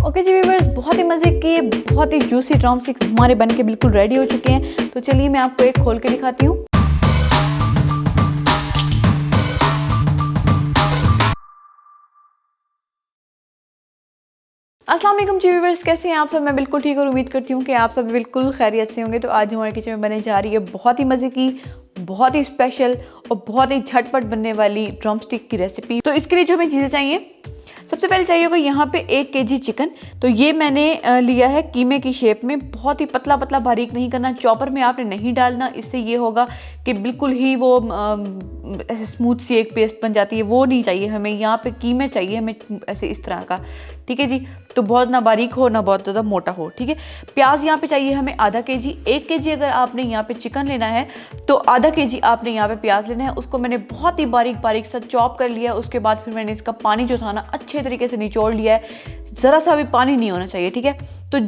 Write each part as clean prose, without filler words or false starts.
Okay जी viewers, बहुत ही मज़े के बहुत ही जूसी ड्रम स्टिक्स हमारे बन के बिल्कुल रेडी हो चुके हैं। तो चलिए मैं आपको एक खोल के दिखाती हूँ। अस्सलाम वालेकुम जी व्यूअर्स, कैसे हैं आप सब? मैं बिल्कुल ठीक और उम्मीद करती हूँ कि आप सब बिल्कुल खैरियत से होंगे। तो आज हमारे किचन में बनने जा रही है बहुत ही मज़े की, बहुत ही स्पेशल और बहुत ही झटपट बनने वाली ड्रम स्टिक की रेसिपी। तो इसके लिए जो हमें चीज़ें चाहिए, सबसे पहले चाहिए होगा यहाँ पे 1 केजी चिकन। तो ये मैंने लिया है कीमे की शेप में, बहुत ही पतला पतला बारीक नहीं करना, चॉपर में आपने नहीं डालना। इससे ये होगा कि बिल्कुल ही वो ऐसे स्मूथ सी एक पेस्ट बन जाती है, वो नहीं चाहिए हमें। यहाँ पे कीमे चाहिए हमें ऐसे इस तरह का, ठीक है जी। तो बहुत ना बारीक हो ना बहुत ज़्यादा मोटा हो, ठीक है। प्याज यहाँ पे चाहिए हमें आधा केजी। 1 केजी अगर आपने यहाँ पे चिकन लेना है तो आधा केजी आपने यहाँ पे प्याज लेना है। उसको मैंने बहुत ही बारीक बारीक सा चॉप कर लिया। उसके बाद फिर मैंने इसका पानी जो था ना अच्छे तरीके से निचोड़ लिया है, ज़रा सा भी पानी नहीं होना चाहिए, ठीक है। तो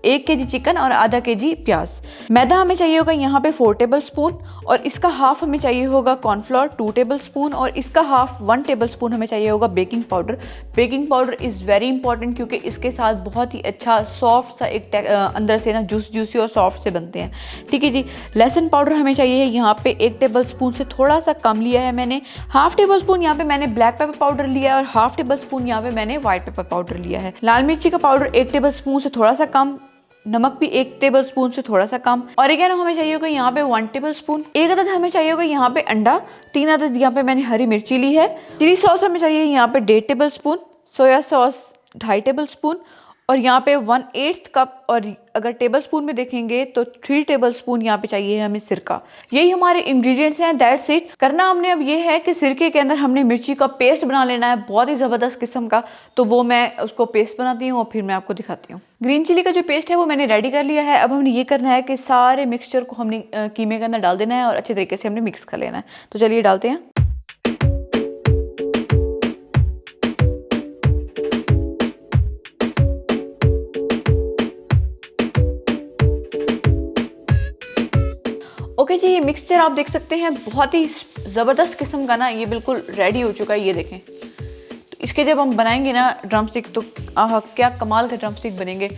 1 केजी चिकन और आधा केजी प्याज। मैदा हमें चाहिए होगा यहाँ पे 4 टेबल स्पून, और इसका हाफ हमें चाहिए होगा कॉर्नफ्लोर 2 टेबल स्पून, और इसका हाफ 1 टेबल स्पून हमें चाहिए होगा baking powder. Baking powder is very important क्योंकि इसके साथ बहुत ही अच्छा सॉफ्ट सा एक अंदर से ना जूसी और सॉफ्ट से बनते हैं, ठीक है जी। लहसुन पाउडर हमें चाहिए यहाँ पे 1 टेबल स्पून से थोड़ा सा कम लिया है मैंने। हाफ टेबल स्पून यहाँ पे मैंने ब्लैक पेपर पाउडर लिया है और हाफ टेबल स्पून यहाँ पे मैंने व्हाइट पेपर पाउडर लिया है। लाल मिर्ची का पाउडर 1 टेबल स्पून से थोड़ा सा कम, नमक भी 1 टेबल स्पून से थोड़ा सा कम। ऑरिगेनो हमें चाहिए होगा यहाँ पे 1 टेबल स्पून। 1 अदद हमें चाहिए होगा यहाँ पे अंडा। 3 अदद यहाँ पे मैंने हरी मिर्ची ली है। चिली सॉस हमें चाहिए यहाँ पे 1.5 table spoon. Soya sauce 2.5 table spoon, और यहाँ पे 1/8 कप, और अगर टेबल स्पून में देखेंगे तो 3 टेबल स्पून यहाँ पे चाहिए हमें सिरका। यही हमारे इंग्रेडिएंट्स हैं, दैट्स इट। करना हमने अब ये है कि सिरके के अंदर हमने मिर्ची का पेस्ट बना लेना है, बहुत ही ज़बरदस्त किस्म का। तो वो मैं उसको पेस्ट बनाती हूँ और फिर मैं आपको दिखाती हूँ। ग्रीन चिली का जो पेस्ट है वो मैंने रेडी कर लिया है। अब हमने ये करना है कि सारे मिक्सचर को हमने कीमे के अंदर डाल देना है और अच्छे तरीके से हमने मिक्स कर लेना है। तो चलिए डालते हैं। ओके जी, ये मिक्सचर आप देख सकते हैं बहुत ही ज़बरदस्त किस्म का ना, ये बिल्कुल रेडी हो चुका है, ये देखें। तो इसके जब हम बनाएंगे ना ड्रम स्टिक, तो क्या कमाल के ड्रम स्टिक बनेंगे।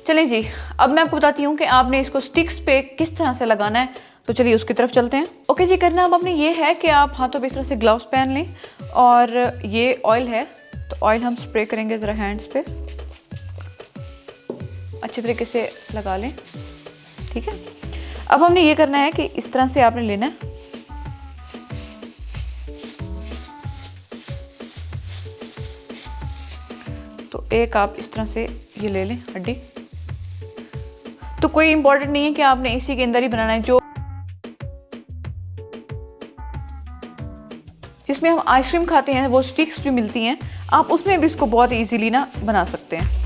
चलें जी, अब मैं आपको बताती हूँ कि आपने इसको स्टिक्स पे किस तरह से लगाना है। तो चलिए उसकी तरफ चलते हैं। ओके जी, करना अब आपने ये है कि आप हाथों पे इस तरह से ग्लव्स पहन लें, और ये ऑयल है तो ऑयल हम स्प्रे करेंगे ज़रा हैंड्स पे, अच्छे तरीके से लगा लें, ठीक है। अब हमने ये करना है कि इस तरह से आपने लेना है, तो एक आप इस तरह से ये ले लें हड्डी। तो कोई इंपॉर्टेंट नहीं है कि आपने इसी के अंदर ही बनाना है। जो जिसमें हम आइसक्रीम खाते हैं वो स्टिक्स जो मिलती हैं, आप उसमें भी इसको बहुत इजीली ना बना सकते हैं।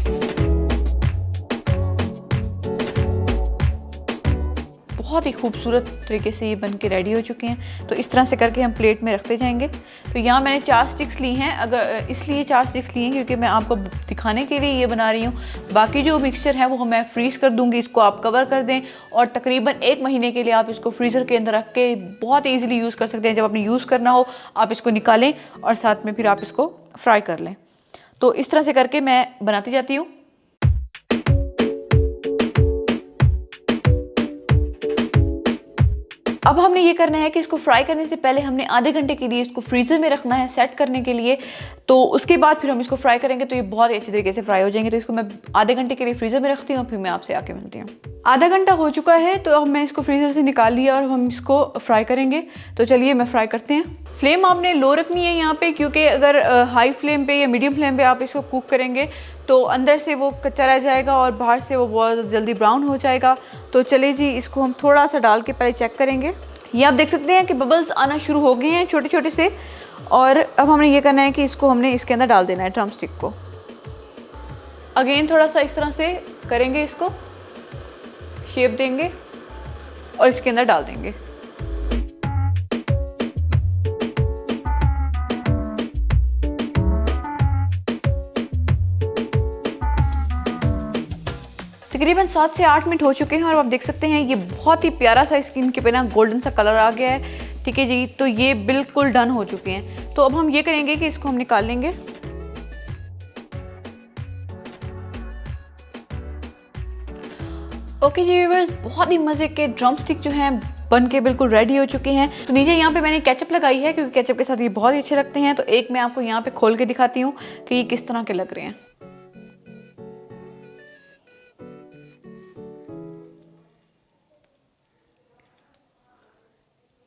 बहुत ही खूबसूरत तरीके से ये बन के रेडी हो चुके हैं। तो इस तरह से करके हम प्लेट में रखते जाएंगे। तो यहाँ मैंने 4 स्टिक्स ली हैं, अगर इसलिए 4 स्टिक्स ली हैं क्योंकि मैं आपको दिखाने के लिए ये बना रही हूँ। बाकी जो मिक्सचर है वो मैं फ्रीज़ कर दूँगी, इसको आप कवर कर दें और तकरीबन 1 महीने के लिए आप इसको फ्रीज़र के अंदर रख के बहुत ईजिली यूज़ कर सकते हैं। जब आपने यूज़ करना हो आप इसको निकालें और साथ में फिर आप इसको फ्राई कर लें। तो इस तरह से करके मैं बनाती जाती हूँ। अब हमने ये करना है कि इसको फ्राई करने से पहले हमने आधे घंटे के लिए इसको फ्रीज़र में रखना है सेट करने के लिए। तो उसके बाद फिर हम इसको फ्राई करेंगे तो ये बहुत अच्छे तरीके से फ्राई हो जाएंगे। तो इसको मैं आधे घंटे के लिए फ्रीज़र में रखती हूँ, फिर मैं आपसे आके मिलती हूँ। आधा घंटा हो चुका है, तो अब मैं इसको फ्रीज़र से निकाल लिया और हम इसको फ्राई करेंगे। तो चलिए मैं फ्राई करते हैं। फ्लेम आपने लो रखनी है यहाँ पे, क्योंकि अगर हाई फ्लेम पे या मीडियम फ्लेम पे आप इसको कुक करेंगे तो अंदर से वो कच्चा रह जाएगा और बाहर से वो बहुत जल्दी ब्राउन हो जाएगा। तो चलिए जी, इसको हम थोड़ा सा डाल के पहले चेक करेंगे। ये आप देख सकते हैं कि बबल्स आना शुरू हो गए हैं छोटे छोटे से। और अब हमने ये करना है कि इसको हमने इसके अंदर डाल देना है ड्रम स्टिक को। अगेन थोड़ा सा इस तरह से करेंगे, इसको शेप देंगे और इसके अंदर डाल देंगे। तकरीबन 7 से 8 मिनट हो चुके हैं और आप देख सकते हैं ये बहुत ही प्यारा सा स्किन के पे ना गोल्डन सा कलर आ गया है, ठीक है जी। तो ये बिल्कुल डन हो चुके हैं। तो अब हम ये करेंगे कि इसको हम निकाल लेंगे। ओके जी व्यूअर्स, बहुत ही मज़े के ड्रम स्टिक जो हैं बन के बिल्कुल रेडी हो चुके हैं। तो नीचे यहाँ पे मैंने केचप लगाई है क्योंकि केचप के साथ ये बहुत ही अच्छे लगते हैं। तो एक मैं आपको यहाँ पे खोल के दिखाती हूँ कि ये किस तरह के लग रहे हैं।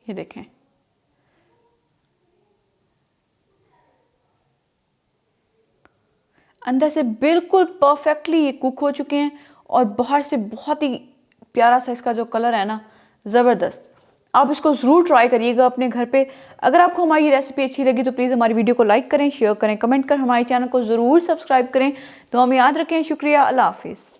ये देखें, अंदर से बिल्कुल परफेक्टली ये कुक हो चुके हैं और बाहर से बहुत ही प्यारा सा इसका जो कलर है ना, ज़बरदस्त। आप इसको ज़रूर ट्राई करिएगा अपने घर पे। अगर आपको हमारी ये रेसिपी अच्छी लगी तो प्लीज़ हमारी वीडियो को लाइक करें, शेयर करें, कमेंट करें, हमारे चैनल को ज़रूर सब्सक्राइब करें। तो हमें याद रखें। शुक्रिया, अल्लाह हाफिज़।